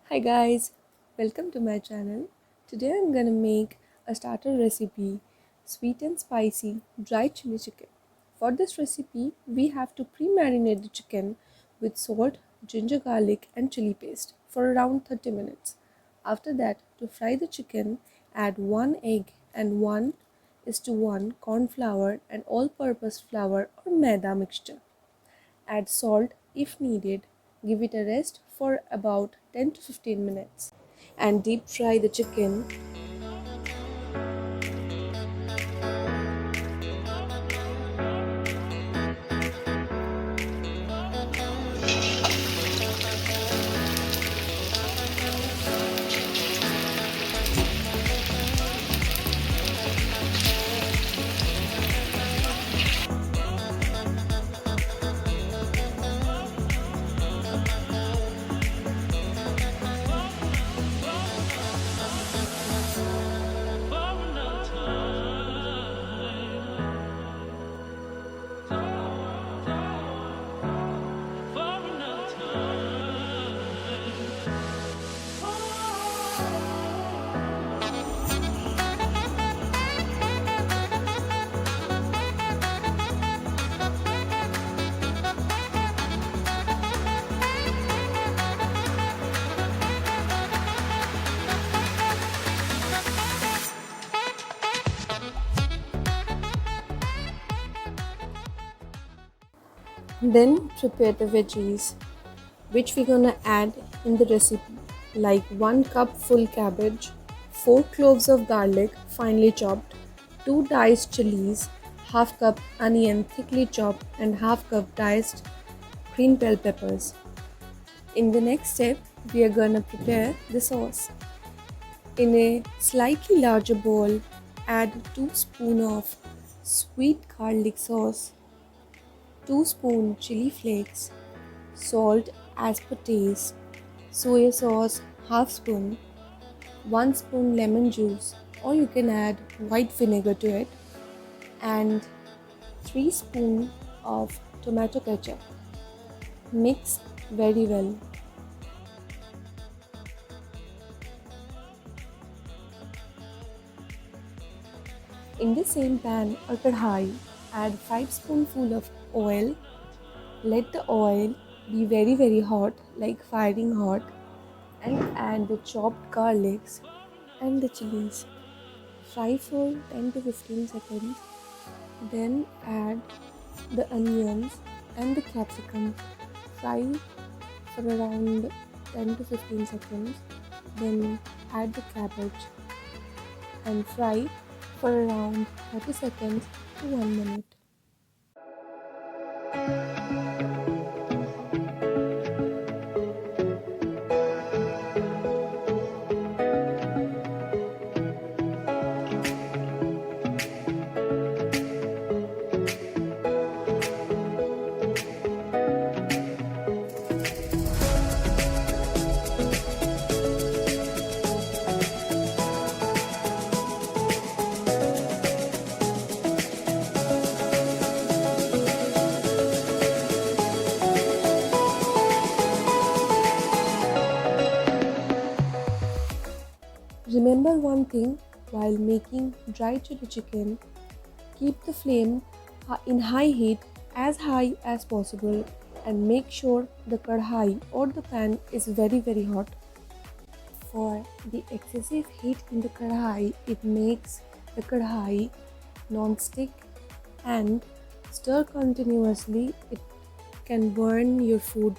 Hi guys, welcome to my channel. Today I'm gonna make a starter recipe, sweet and spicy dry chili chicken. For this recipe, we have to pre-marinate the chicken with salt, ginger garlic and chili paste for around 30 minutes. After that, to fry the chicken, add 1 egg and 1:1 corn flour and all-purpose flour or maida mixture. Add salt if needed. Give it a rest for about 10 to 15 minutes and deep fry the chicken. Then prepare the veggies which we're gonna add in the recipe, like 1 cup full cabbage, 4 cloves of garlic finely chopped, 2 diced chillis, half cup onion thickly chopped and half cup diced green bell peppers. In the next step, we are gonna prepare the sauce. In a slightly larger bowl, add 2 spoons of sweet garlic sauce, 2 spoon chili flakes, salt as per taste, soya sauce half spoon, 1 spoon lemon juice or you can add white vinegar to it, and 3 spoon of tomato ketchup. Mix very well. In the same pan or kadhai, add 5 spoonful of oil. Let the oil be very hot, like firing hot, and add the chopped garlics and the chilies. Fry for 10 to 15 seconds. Then add the onions and the capsicum. Fry for around 10 to 15 seconds. Then add the cabbage and fry for around 30 seconds to 1 minute. Remember one thing while making dry chili chicken, keep the flame in high heat as high as possible and make sure the kadhai or the pan is very hot. For the excessive heat in the kadhai, it makes the kadhai non-stick and stir continuously. It can burn your food.